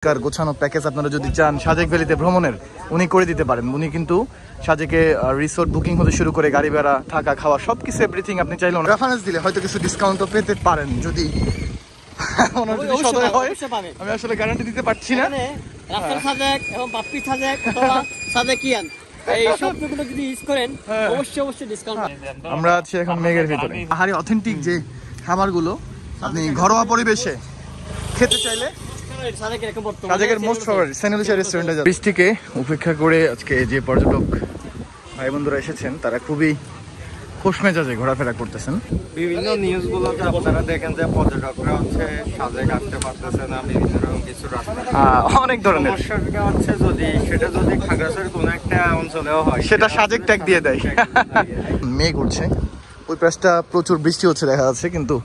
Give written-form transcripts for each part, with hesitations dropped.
গোছানো প্যাকেজ আপনারা যদি চান সাজেক ভ্যালিতে ভ্রমণের, উনি করে দিতে পারেন। উনি কিন্তু সাজেকে রিসোর্ট বুকিং হতে শুরু করে গাড়ি ভাড়া, থাকা, খাওয়া সবকিছু এভরিথিং আপনি চাইলে রেফারেন্স দিলে হয়তো কিছু ডিসকাউন্টও পেতে পারেন। যদি আমি আসলে গ্যারান্টি দিতে পারছি না। আমরা আছি এখন মেঘের ভিতরে। পাহাড়ি অথেন্টিক যে খাবারগুলো আপনি ঘরোয়া পরিবেশে খেতে চাইলে সাজেকের মোস্ট ফেভারিট সেনেলিশা রেস্টুরেন্টে যাবেন। বৃষ্টিকে উপেক্ষা করে আজকে যে পর্যটক ভাই বন্ধুরা এসেছেন তারা খুবই খুশ মেজাজে ঘোরাফেরা করতেছেন। বিভিন্ন নিউজগুলোতে আপনারা দেখেন যে পর্যটকরা হচ্ছে সাজেক আসতে পারতেছে না, বিভিন্ন রকম কিছু অনেক ধরনের সমস্যা হচ্ছে। যদি খাগড়াছড়ির কোনো একটা অঞ্চলেও হয় সেটা সাজেক ট্যাগ দিয়ে দেয়। মেঘ উঠছে, ওই পাশটা প্রচুর বৃষ্টি হচ্ছে দেখা যাচ্ছে, কিন্তু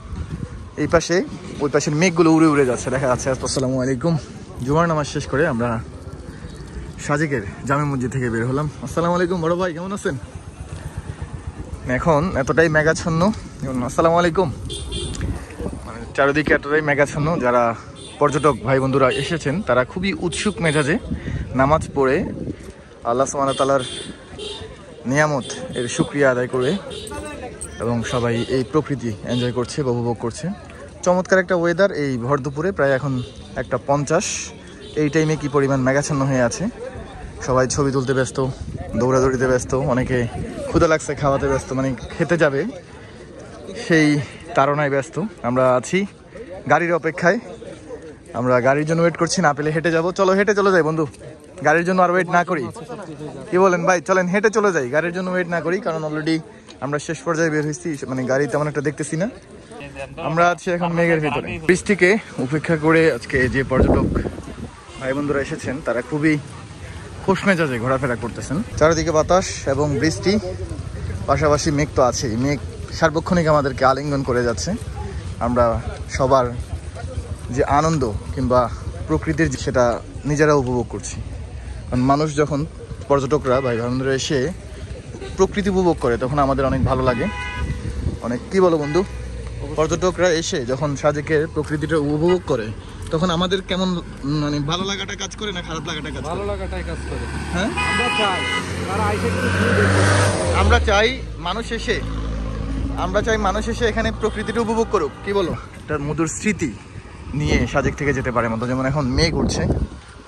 এই পাশে ওই পাশের মেঘগুলো উড়ে উড়ে যাচ্ছে দেখা যাচ্ছে। আসসালামু আলাইকুম। জুমার নামাজ শেষ করে আমরা সাজেকের জামে মসজিদ থেকে বের হলাম। আসসালামু আলাইকুম বড় ভাই, কেমন আছেন? এখন এতটাই মেঘাচ্ছন্ন, আসসালামু আলাইকুম, মানে চারিদিকে এতটাই মেঘাচ্ছন্ন। যারা পর্যটক ভাই বন্ধুরা এসেছেন তারা খুবই উৎসুক মেজাজে নামাজ পড়ে আল্লাহ সুবহানাহু ওয়া তাআলার নিয়ামত এর শুকরিয়া আদায় করে এবং সবাই এই প্রকৃতি এনজয় করছে, উপভোগ করছে। চমৎকার একটা ওয়েদার। এই ভর দুপুরে প্রায় এখন 1:50, এই টাইমে কি পরিমাণ মেঘাচ্ছন্ন হয়ে আছে। সবাই ছবি তুলতে ব্যস্ত, দৌড়াদৌড়িতে ব্যস্ত, অনেকে ক্ষুধা লাগছে খাওয়াতে ব্যস্ত, মানে খেতে যাবে সেই তাড়নায় ব্যস্ত। আমরা আছি গাড়ির অপেক্ষায়, আমরা গাড়ির জন্য ওয়েট করছি, না পেলে হেঁটে যাব। চলো হেঁটে চলে যাই বন্ধু, গাড়ির জন্য আর ওয়েট না করি। কি বলেন ভাই, চলেন হেঁটে চলে যাই, গাড়ির জন্য ওয়েট না করি, কারণ অলরেডি আমরা শেষ পর্যায়ে বের হয়েছি, মানে গাড়ি তেমন একটা দেখতেছি না। আমরা আছি এখন মেঘের ভিতরে। বৃষ্টিকে উপেক্ষা করে আজকে যে পর্যটক ভাই বন্ধুরা এসেছেন তারা খুবই খুশ মেজাজে ঘোরাফেরা করতেছেন। চারিদিকে বাতাস এবং বৃষ্টি, পাশাপাশি মেঘ তো আছেই। মেঘ সার্বক্ষণিক আমাদেরকে আলিঙ্গন করে যাচ্ছে। আমরা সবার যে আনন্দ কিংবা প্রকৃতির সেটা নিজেরা উপভোগ করছি। কারণ মানুষ যখন, পর্যটকরা ভাই বন্ধুরা এসে প্রকৃতি উপভোগ করে তখন আমাদের অনেক ভালো লাগে। অনেক, কি বলো বন্ধু, পর্যটকরা এসে যখন সাজেকের প্রকৃতিটা উপভোগ করে তখন আমাদের কেমন, মানে ভালো লাগাটা কাজ করে না খারাপ লাগাটা কাজ করে? ভালো লাগাটাই কাজ করে। হ্যাঁ, আমরা চাই মানুষ এসে এখানে প্রকৃতিটা উপভোগ করুক। কি বলো, একটা মধুর স্মৃতি নিয়ে সাজেক থেকে যেতে পারে মতো। যেমন এখন মেঘ উঠছে,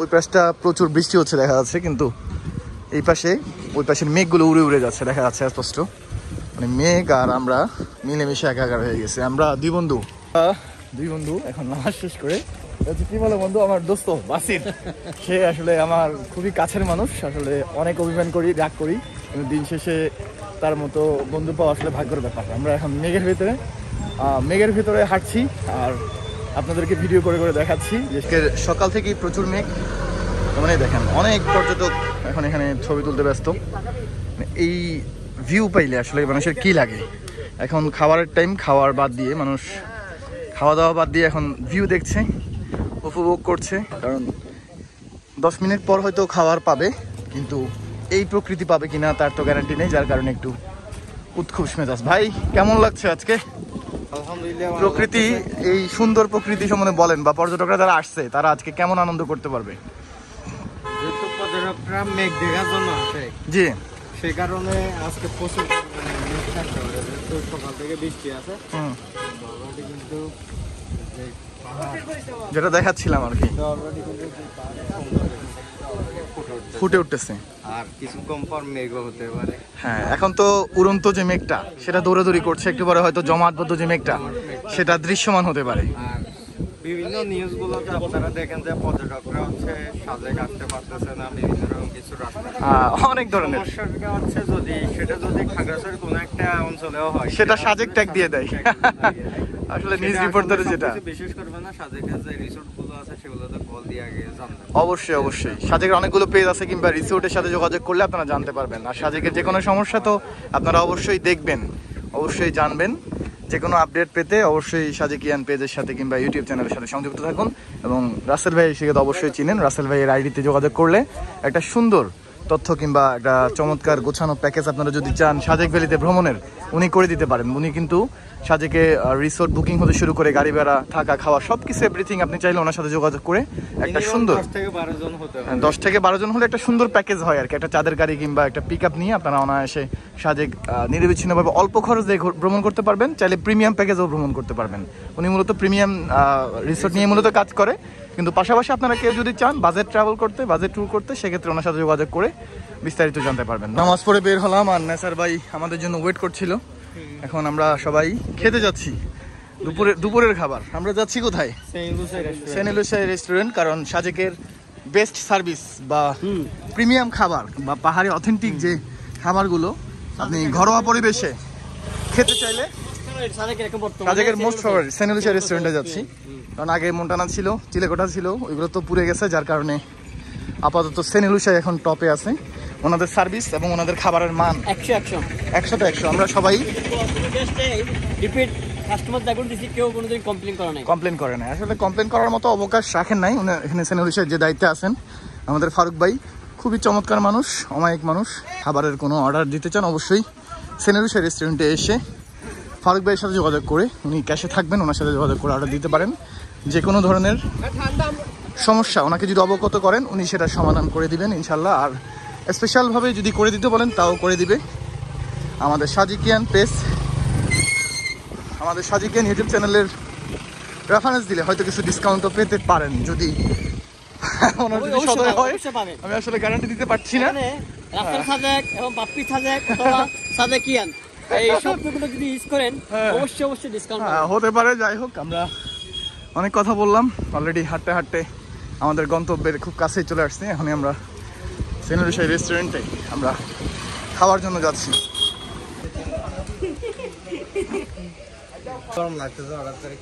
ওই পাশটা প্রচুর বৃষ্টি হচ্ছে দেখা যাচ্ছে, কিন্তু এই পাশে ওই পাশের মেঘগুলো উড়ে উড়ে যাচ্ছে দেখা যাচ্ছে স্পষ্ট। মানে মেঘ আর আমরা মিলেমিশে একাকার হয়ে গেছে। আমরা দুই বন্ধু এখন নামাজ শেষ করে, কি বলো বন্ধু, আমার দোস্ত বাসির, সে আসলে আমার খুবই কাছের মানুষ। আসলে অনেক অভিমান করি, রাগ করি, কিন্তু দিন শেষে তার মতো বন্ধু পাওয়া আসলে ভাগ্যের ব্যাপার। আমরা এখন মেঘের ভিতরে হাঁটছি আর আপনাদেরকে ভিডিও করে করে দেখাচ্ছি। সকাল থেকেই প্রচুর মেঘ, মানে দেখেন অনেক পর্যটক এখন এখানে ছবি তুলতে ব্যস্ত। এই ভিউ পাইলে আসলে মানুষের কি লাগে। এখন খাবারের টাইম, খাওয়া দাওয়া বাদ দিয়ে এখন ভিউ দেখছে, উপভোগ করছে। কারণ 10 মিনিট পর হয়তো খাবার পাবে, কিন্তু এই প্রকৃতি পাবে কিনা তার তো গ্যারান্টি নেই, যার কারণে একটু উৎখুশ মেজাজ। ভাই কেমন লাগছে আজকে আলহামদুলিল্লাহ প্রকৃতি, এই সুন্দর প্রকৃতি সম্বন্ধে বলেন, বা পর্যটকরা যারা আসছে তারা আজকে কেমন আনন্দ করতে পারবে? যেহেতু পর্যটকরা মেঘ দেখার জন্য আসে, জি, সেই কারণে আজকে প্রচুর সকাল থেকে বৃষ্টি আছে। কিন্তু যেটা দেখাচ্ছিলাম আর কি, ফুটে উঠতেছে আর কিছুক্ষণ পর মেঘ হতে পারে। হ্যাঁ, এখন তো উড়ন্ত যে মেঘটা সেটা দৌড়াদৌড়ি করছে, একটু পরে হয়তো জমাটবদ্ধ যে মেঘটা সেটা দৃশ্যমান হতে পারে। আর বিভিন্ন নিউজগুলোতে আপনারা দেখেন যে পর্যটকরা হচ্ছে সাজেক আসতে পারতেছে না, বিভিন্ন রকম কিছু অনেক ধরনের সমস্যা হচ্ছে। যদি খাগড়াছড়ির কোনো একটা অঞ্চলেও হয় সেটা সাজেক ট্যাগ দিয়ে দেয়। আসলে নিউজ রিপোর্টারে যেটা বিশেষ করবে না, সাজেকের যে রিসোর্টগুলো আছে সেগুলোতে কল দিয়ে আগে জানতে। অবশ্যই সাজেকের অনেকগুলো পেজ আছে, কিংবা রিসোর্টের সাথে যোগাযোগ করলে আপনারা জানতে পারবেন। আর সাজেকের যে কোনো সমস্যা তো আপনারা অবশ্যই দেখবেন, অবশ্যই জানবেন। যে কোনো আপডেট পেতে অবশ্যই সাজেকিয়ান পেজের সাথে কিংবা ইউটিউব চ্যানেলের সাথে সংযুক্ত থাকুন। এবং রাসেল ভাই সেকে তো অবশ্যই চিনেন, রাসেল ভাইয়ের আইডিতে যোগাযোগ করলে একটা সুন্দর তথ্য কিংবা একটা চমৎকার গোছানো প্যাকেজ আপনারা যদি চান সাজেক ভ্যালিতে ভ্রমণের, উনি করে দিতে পারেন। উনি কিন্তু সাজেকে রিসোর্ট বুকিং হতে শুরু করে গাড়ি ভাড়া, থাকা, খাওয়া সবকিছু এভরিথিং আপনি চাইলে ওনার সাথে যোগাযোগ করে একটা সুন্দর 10 থেকে 12 জন হতে হবে। 10 থেকে 12 জন হলে একটা সুন্দর প্যাকেজ হয় আর কি। একটা চাঁদের গাড়ি কিংবা একটা পিক আপ নিয়ে আপনারা অনায়াসে সাজেক নিরবিচ্ছিন্নভাবে অল্প খরচ দিয়ে ভ্রমণ করতে পারবেন। চাইলে প্রিমিয়াম প্যাকেজও ভ্রমণ করতে পারবেন। উনি মূলত প্রিমিয়াম রিসোর্ট নিয়ে মূলত কাজ করে, কিন্তু পাশাপাশি আপনারা কেউ যদি চান বাজেট ট্রাভেল করতে, বাজেট ট্যুর করতে, সেক্ষেত্রে ওনার সাথে যোগাযোগ করে বিস্তারিত জানতে পারবেন। নামাজ পড়ে বের হলাম আর নেসার ভাই আমাদের জন্য ওয়েট করছিল। এখন আমরা সবাই খেতে যাচ্ছি দুপুরের খাবার। আমরা যাচ্ছি কোথায়? Saint Lucia restaurant. কারণ সাজেকের বেস্ট সার্ভিস বা প্রিমিয়াম খাবার বা পাহাড়ি অথেন্টিক যে খাবারগুলো আপনি ঘরোয়া পরিবেশে খেতে চাইলে সাজেকের মোস্ট ফেভারিট সেন্ট লুসিয়া রেস্টুরেন্টে যাচ্ছি। কারণ আগে মন্টানা ছিল, চিলেকোঠা ছিল, ওইগুলো তো পুড়ে গেছে, যার কারণে আপাতত সেন্ট লুসিয়া এখন টপে আছে। ওনাদের সার্ভিস এবং ওনাদের খাবারের মান 100তে 100। আমরা সবাই কমপ্লেন করে না। আসলে কমপ্লেন করার মতো অবকাশ রাখেন নাই উনি এখানে সেন্ট লুসিয়ার যে দায়িত্বে আছেন আমাদের ফারুক ভাই। খুবই চমৎকার মানুষ, অমায়িক মানুষ। খাবারের কোনো অর্ডার দিতে চান অবশ্যই সেন্ট লুসিয়া রেস্টুরেন্টে এসে ফারুক ভাইয়ের সাথে যোগাযোগ করে, উনি ক্যাশে থাকবেন, ওনার সাথে যোগাযোগ করে অর্ডার দিতে পারেন। যে কোনো ধরনের সমস্যা ওনাকে যদি অবগত করেন উনি সেটা সমাধান করে দিবেন ইনশাল্লাহ। আর স্পেশালভাবে যদি করে দিতে বলেন তাও করে দিবে। আমাদের সাজিকিয়ান পেজ, আমাদের সাজিকিয়ান ইউটিউব চ্যানেলের রেফারেন্স দিলে হয়তো কিছু ডিসকাউন্টও পেতে পারেন যদি ওনার যদি সদয় হয়। আমি আসলে গ্যারান্টি দিতে পারছি না। হতে পারে। যাই হোক, আমরা অনেক কথা বললাম অলরেডি। হাঁটতে হাঁটতে আমাদের গন্তব্যের খুব কাছেই চলে আসছি। এখনই আমরা সেন্ট লুসিয়া রেস্টুরেন্টে আমরা খাওয়ার জন্য যাচ্ছি। গরম লাগতেছে হঠাৎ করে।